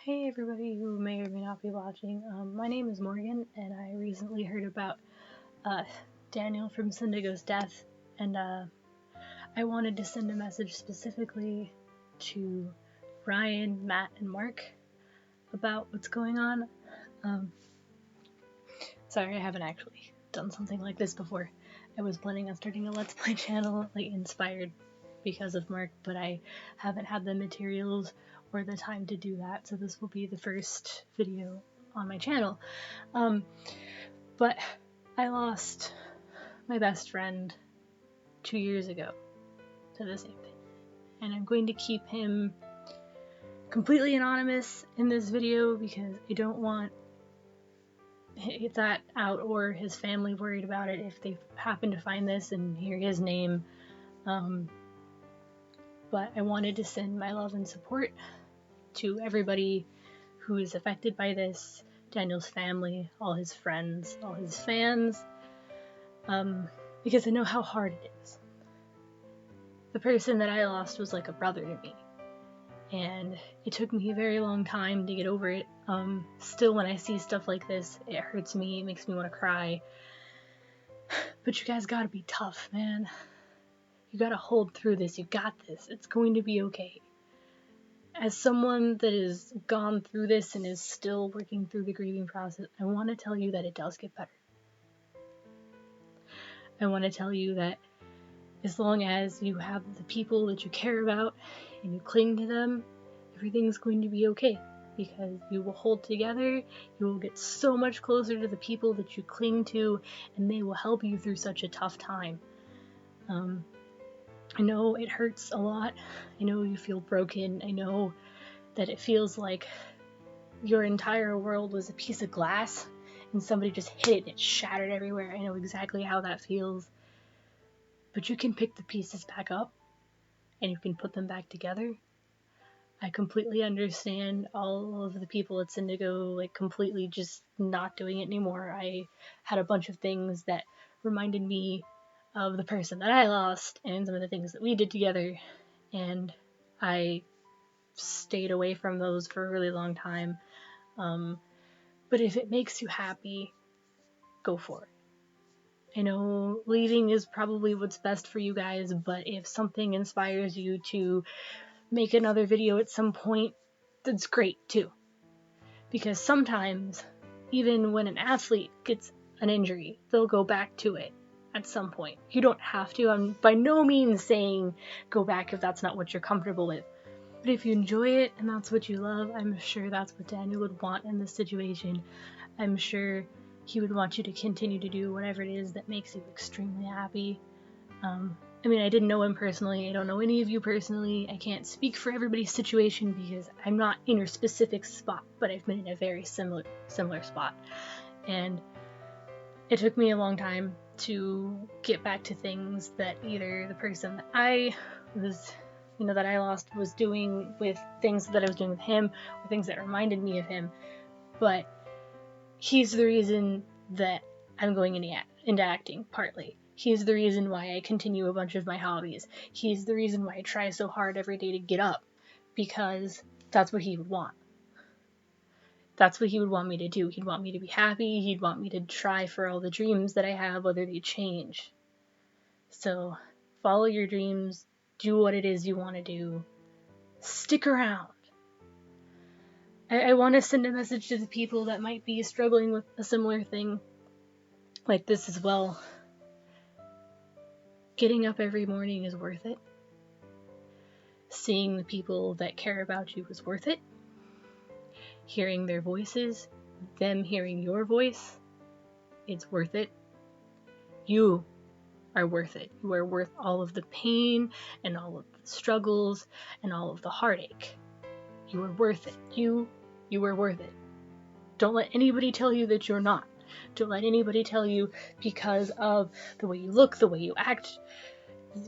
Hey everybody who may or may not be watching, my name is Morgan, and I recently heard about Daniel from Cyndago's death, and I wanted to send a message specifically to Ryan, Matt, and Mark about what's going on. Sorry, I haven't actually done something like this before. I was planning on starting a Let's Play channel, inspired because of Mark, but I haven't had the materials or the time to do that, so this will be the first video on my channel. But I lost my best friend 2 years ago to the same thing, and I'm going to keep him completely anonymous in this video because I don't want that out or his family worried about it if they happen to find this and hear his name. But I wanted to send my love and support to everybody who is affected by this, Daniel's family, all his friends, all his fans, because I know how hard it is. The person that I lost was like a brother to me, and it took me a very long time to get over it. Still, when I see stuff like this, it hurts me, it makes me want to cry. But you guys gotta be tough, man. You gotta hold through this, you got this, it's going to be okay. As someone that has gone through this and is still working through the grieving process, I want to tell you that it does get better. I want to tell you that as long as you have the people that you care about and you cling to them, everything's going to be okay, because you will hold together, you will get so much closer to the people that you cling to, and they will help you through such a tough time. I know it hurts a lot, I know you feel broken, I know that it feels like your entire world was a piece of glass and somebody just hit it and it shattered everywhere. I know exactly how that feels. But you can pick the pieces back up and you can put them back together. I completely understand all of the people at Cyndago completely just not doing it anymore. I had a bunch of things that reminded me of the person that I lost and some of the things that we did together, and I stayed away from those for a really long time. But if it makes you happy, go for it. I know leaving is probably what's best for you guys, but if something inspires you to make another video at some point, that's great too. Because sometimes, even when an athlete gets an injury, they'll go back to it at some point. You don't have to. I'm by no means saying go back if that's not what you're comfortable with. But if you enjoy it and that's what you love, I'm sure that's what Daniel would want in this situation. I'm sure he would want you to continue to do whatever it is that makes you extremely happy. I mean, I didn't know him personally. I don't know any of you personally. I can't speak for everybody's situation because I'm not in your specific spot, but I've been in a very similar spot. And it took me a long time to get back to things that either the person that I was, that I lost was doing with things that I was doing with him, or things that reminded me of him. But he's the reason that I'm going into acting, partly. He's the reason why I continue a bunch of my hobbies. He's the reason why I try so hard every day to get up, because that's what he would want. That's what he would want me to do. He'd want me to be happy. He'd want me to try for all the dreams that I have, whether they change. So follow your dreams. Do what it is you want to do. Stick around. I want to send a message to the people that might be struggling with a similar thing like this as well. Getting up every morning is worth it. Seeing the people that care about you is worth it. Hearing their voices, them hearing your voice, it's worth it. You are worth it. You are worth all of the pain and all of the struggles and all of the heartache. You are worth it. You are worth it. Don't let anybody tell you that you're not. Don't let anybody tell you because of the way you look, the way you act,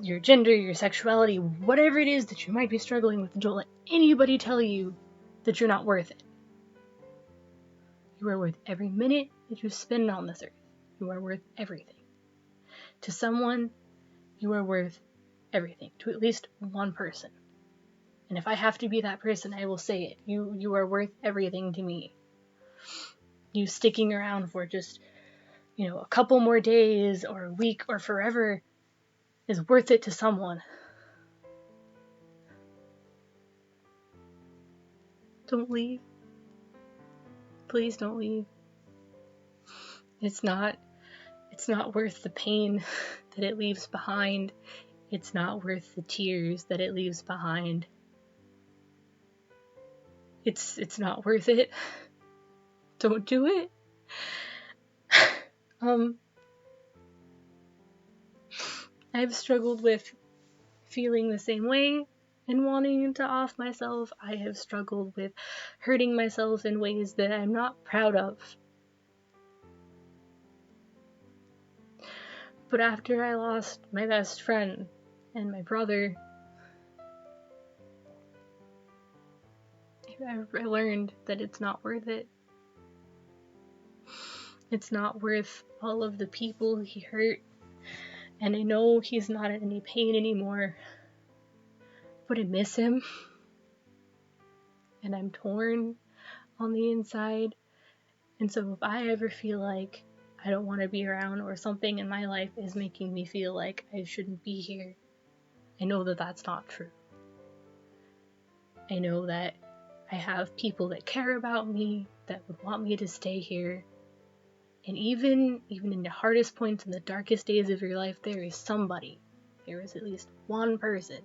your gender, your sexuality, whatever it is that you might be struggling with. Don't let anybody tell you that you're not worth it. You are worth every minute that you spend on this earth. You are worth everything. To someone, you are worth everything. To at least one person. And if I have to be that person, I will say it. You are worth everything to me. You sticking around for just, a couple more days or a week or forever is worth it to someone. Don't leave. Please don't leave. It's not worth the pain that it leaves behind. It's not worth the tears that it leaves behind. It's not worth it. Don't do it. I've struggled with feeling the same way and wanting to off myself. I have struggled with hurting myself in ways that I'm not proud of. But after I lost my best friend and my brother, I learned that it's not worth it. It's not worth all of the people he hurt. And I know he's not in any pain anymore, but I miss him. And I'm torn on the inside. And so if I ever feel like I don't want to be around, or something in my life is making me feel like I shouldn't be here, I know that that's not true. I know that I have people that care about me, that would want me to stay here. And even in the hardest points and the darkest days of your life, there is at least one person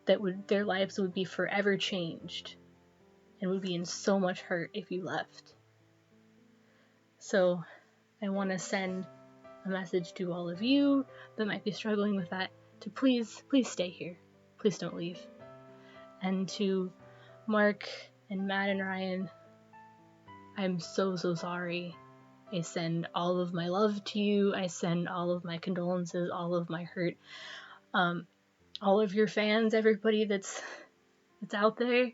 that their lives would be forever changed and would be in so much hurt if you left. So I want to send a message to all of you that might be struggling with that to please stay here. Please don't leave. And to Mark and Matt and Ryan, I'm so sorry. I send all of my love to you. I send all of my condolences, all of my hurt. All of your fans, everybody that's out there.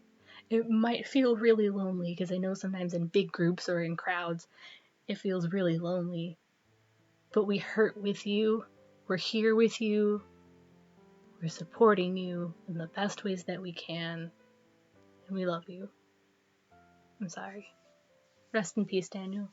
It might feel really lonely, because I know sometimes in big groups or in crowds, it feels really lonely. But we hurt with you. We're here with you. We're supporting you in the best ways that we can. And we love you. I'm sorry. Rest in peace, Daniel.